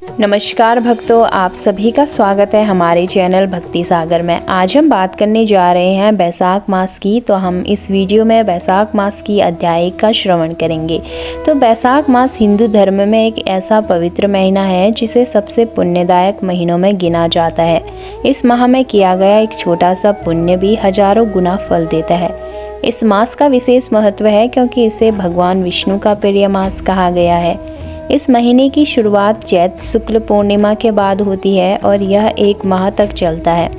नमस्कार भक्तों, आप सभी का स्वागत है हमारे चैनल भक्ति सागर में। आज हम बात करने जा रहे हैं बैसाख मास की। तो हम इस वीडियो में बैसाख मास की अध्याय का श्रवण करेंगे। तो बैसाख मास हिंदू धर्म में एक ऐसा पवित्र महीना है जिसे सबसे पुण्यदायक महीनों में गिना जाता है। इस माह में किया गया एक छोटा सा पुण्य भी हजारों गुना फल देता है। इस मास का विशेष महत्व है क्योंकि इसे भगवान विष्णु का प्रिय मास कहा गया है। इस महीने की शुरुआत चैत्र शुक्ल पूर्णिमा के बाद होती है और यह एक माह तक चलता है।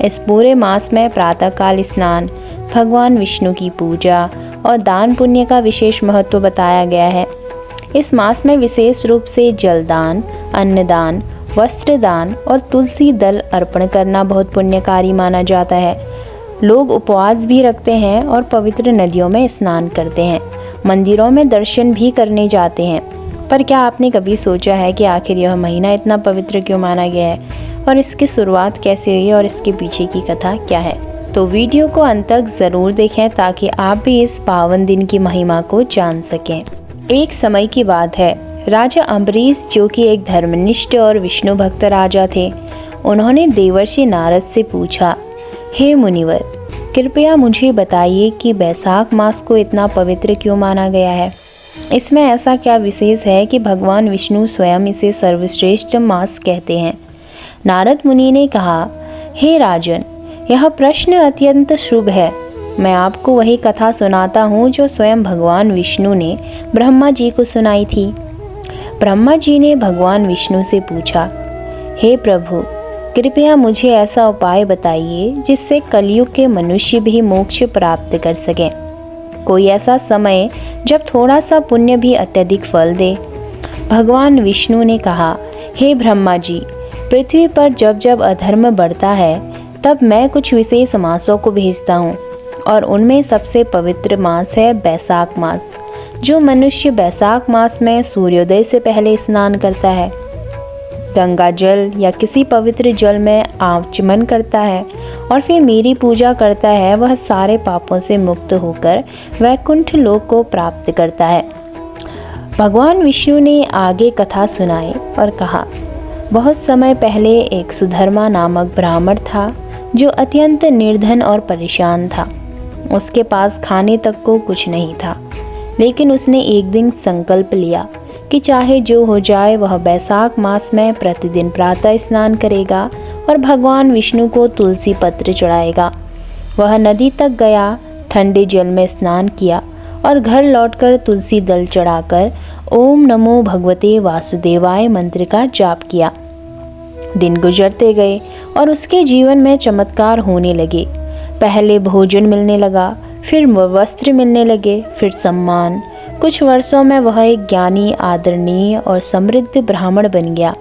इस पूरे मास में प्रातःकाल स्नान, भगवान विष्णु की पूजा और दान पुण्य का विशेष महत्व बताया गया है। इस मास में विशेष रूप से जलदान, अन्नदान, वस्त्रदान और तुलसी दल अर्पण करना बहुत पुण्यकारी माना जाता है। लोग उपवास भी रखते हैं और पवित्र नदियों में स्नान करते हैं। मंदिरों में दर्शन भी करने जाते हैं। पर क्या आपने कभी सोचा है कि आखिर यह महीना इतना पवित्र क्यों माना गया है और इसकी शुरुआत कैसे हुई और इसके पीछे की कथा क्या है? तो वीडियो को अंत तक ज़रूर देखें ताकि आप भी इस पावन दिन की महिमा को जान सकें। एक समय की बात है, राजा अम्बरीश जो कि एक धर्मनिष्ठ और विष्णु भक्त राजा थे, उन्होंने देवर्षि नारद से पूछा, हे मुनिवर, कृपया मुझे बताइए कि बैसाख मास को इतना पवित्र क्यों माना गया है। इसमें ऐसा क्या विशेष है कि भगवान विष्णु स्वयं इसे सर्वश्रेष्ठ मास कहते हैं। नारद मुनि ने कहा, हे राजन, यह प्रश्न अत्यंत शुभ है। मैं आपको वही कथा सुनाता हूँ जो स्वयं भगवान विष्णु ने ब्रह्मा जी को सुनाई थी। ब्रह्मा जी ने भगवान विष्णु से पूछा, हे प्रभु, कृपया मुझे ऐसा उपाय बताइए जिससे कलयुग के मनुष्य भी मोक्ष प्राप्त कर सकें। कोई ऐसा समय जब थोड़ा सा पुण्य भी अत्यधिक फल दे। भगवान विष्णु ने कहा, हे ब्रह्मा जी, पृथ्वी पर जब जब अधर्म बढ़ता है तब मैं कुछ विशेष मासों को भेजता हूँ और उनमें सबसे पवित्र मास है बैसाख मास। जो मनुष्य बैसाख मास में सूर्योदय से पहले स्नान करता है, गंगा जल या किसी पवित्र जल में आचमन करता है और फिर मेरी पूजा करता है, वह सारे पापों से मुक्त होकर वैकुंठ लोक को प्राप्त करता है। भगवान विष्णु ने आगे कथा सुनाई और कहा, बहुत समय पहले एक सुधर्मा नामक ब्राह्मण था जो अत्यंत निर्धन और परेशान था। उसके पास खाने तक को कुछ नहीं था, लेकिन उसने एक दिन संकल्प लिया कि चाहे जो हो जाए वह बैसाख मास में प्रतिदिन प्रातः स्नान करेगा और भगवान विष्णु को तुलसी पत्र चढ़ाएगा। वह नदी तक गया, ठंडे जल में स्नान किया और घर लौटकर तुलसी दल चढ़ाकर ओम नमो भगवते वासुदेवाय मंत्र का जाप किया। दिन गुजरते गए और उसके जीवन में चमत्कार होने लगे। पहले भोजन मिलने लगा, फिर वस्त्र मिलने लगे, फिर सम्मान। कुछ वर्षों में वह एक ज्ञानी, आदरणीय और समृद्ध ब्राह्मण बन गया।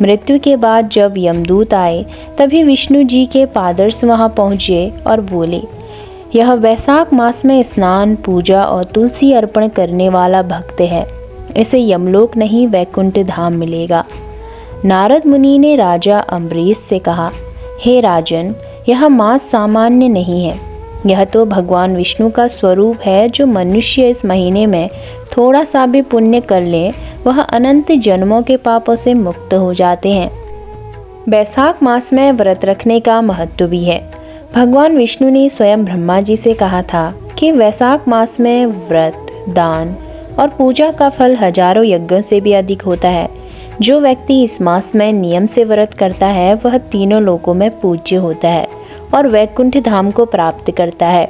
मृत्यु के बाद जब यमदूत आए तभी विष्णु जी के पादर्श वहां पहुँचे और बोले, यह बैसाख मास में स्नान, पूजा और तुलसी अर्पण करने वाला भक्त है। इसे यमलोक नहीं वैकुंठ धाम मिलेगा। नारद मुनि ने राजा अम्बरीश से कहा, हे राजन, यह मास सामान्य नहीं है। यह तो भगवान विष्णु का स्वरूप है। जो मनुष्य इस महीने में थोड़ा सा भी पुण्य कर ले, वह अनंत जन्मों के पापों से मुक्त हो जाते हैं। बैसाख मास में व्रत रखने का महत्व भी है। भगवान विष्णु ने स्वयं ब्रह्मा जी से कहा था कि बैसाख मास में व्रत, दान और पूजा का फल हजारों यज्ञों से भी अधिक होता है। जो व्यक्ति इस मास में नियम से व्रत करता है वह तीनों लोकों में पूज्य होता है और वैकुंठ धाम को प्राप्त करता है।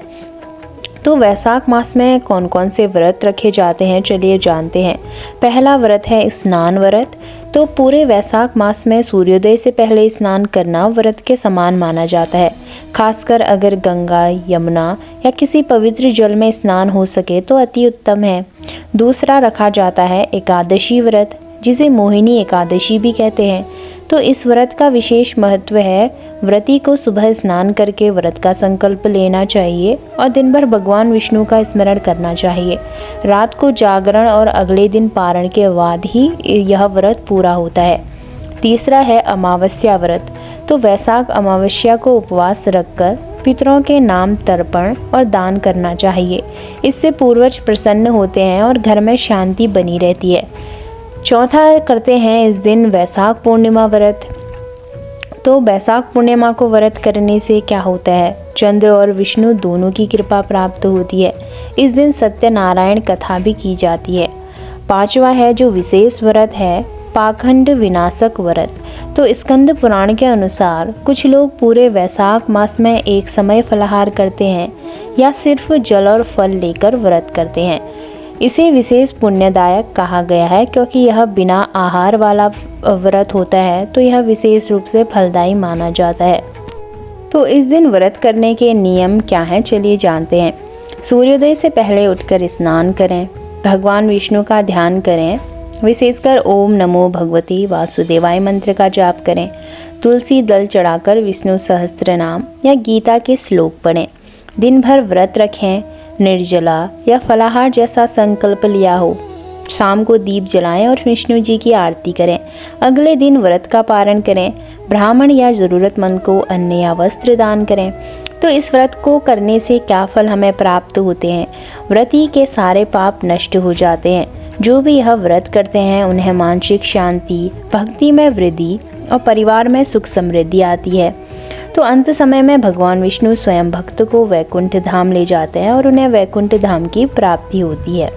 तो वैसाख मास में कौन कौन से व्रत रखे जाते हैं, चलिए जानते हैं। पहला व्रत है स्नान व्रत। तो पूरे वैसाख मास में सूर्योदय से पहले स्नान करना व्रत के समान माना जाता है। खासकर अगर गंगा, यमुना या किसी पवित्र जल में स्नान हो सके तो अति उत्तम है। दूसरा रखा जाता है एकादशी व्रत, जिसे मोहिनी एकादशी भी कहते हैं। तो इस व्रत का विशेष महत्व है। व्रती को सुबह स्नान करके व्रत का संकल्प लेना चाहिए और दिन भर भगवान विष्णु का स्मरण करना चाहिए। रात को जागरण और अगले दिन पारण के बाद ही यह व्रत पूरा होता है। तीसरा है अमावस्या व्रत। तो वैशाख अमावस्या को उपवास रखकर पितरों के नाम तर्पण और दान करना चाहिए। इससे पूर्वज प्रसन्न होते हैं और घर में शांति बनी रहती है। चौथा करते हैं इस दिन वैशाख पूर्णिमा व्रत। तो वैशाख पूर्णिमा को व्रत करने से क्या होता है? चंद्र और विष्णु दोनों की कृपा प्राप्त होती है। इस दिन सत्यनारायण कथा भी की जाती है। पांचवा है जो विशेष व्रत है पाखंड विनाशक व्रत। तो स्कंद पुराण के अनुसार कुछ लोग पूरे वैशाख मास में एक समय फलाहार करते हैं या सिर्फ जल और फल लेकर व्रत करते हैं। इसे विशेष पुण्यदायक कहा गया है क्योंकि यह बिना आहार वाला व्रत होता है, तो यह विशेष रूप से फलदायी माना जाता है। तो इस दिन व्रत करने के नियम क्या हैं, चलिए जानते हैं। सूर्योदय से पहले उठकर स्नान करें, भगवान विष्णु का ध्यान करें, विशेषकर ओम नमो भगवती वासुदेवाय मंत्र का जाप करें, तुलसी दल चढ़ाकर विष्णु सहस्त्र नाम या गीता के श्लोक पढ़ें। दिन भर व्रत रखें, निर्जला या फलाहार जैसा संकल्प लिया हो। शाम को दीप जलाएं और विष्णु जी की आरती करें। अगले दिन व्रत का पारण करें, ब्राह्मण या ज़रूरतमंद को अन्न या वस्त्र दान करें। तो इस व्रत को करने से क्या फल हमें प्राप्त होते हैं? व्रती के सारे पाप नष्ट हो जाते हैं। जो भी यह व्रत करते हैं उन्हें मानसिक शांति, भक्ति में वृद्धि और परिवार में सुख समृद्धि आती है। तो अंत समय में भगवान विष्णु स्वयं भक्त को वैकुंठ धाम ले जाते हैं और उन्हें वैकुंठ धाम की प्राप्ति होती है।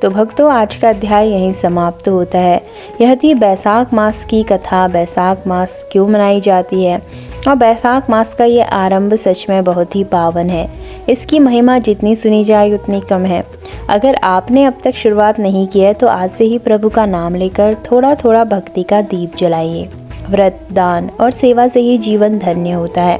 तो भक्तों, आज का अध्याय यहीं समाप्त होता है। यह थी बैसाख मास की कथा। बैसाख मास क्यों मनाई जाती है और बैसाख मास का ये आरंभ सच में बहुत ही पावन है। इसकी महिमा जितनी सुनी जाए उतनी कम है। अगर आपने अब तक शुरुआत नहीं की है तो आज से ही प्रभु का नाम लेकर थोड़ा थोड़ा भक्ति का दीप जलाइए। व्रत, दान और सेवा से ही जीवन धन्य होता है।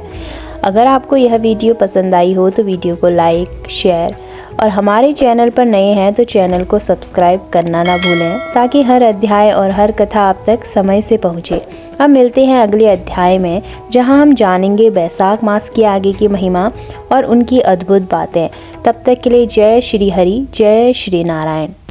अगर आपको यह वीडियो पसंद आई हो तो वीडियो को लाइक, शेयर और हमारे चैनल पर नए हैं तो चैनल को सब्सक्राइब करना ना भूलें, ताकि हर अध्याय और हर कथा आप तक समय से पहुँचे। अब मिलते हैं अगले अध्याय में, जहां हम जानेंगे बैसाख मास की आगे की महिमा और उनकी अद्भुत बातें। तब तक के लिए जय श्री हरि, जय श्री नारायण।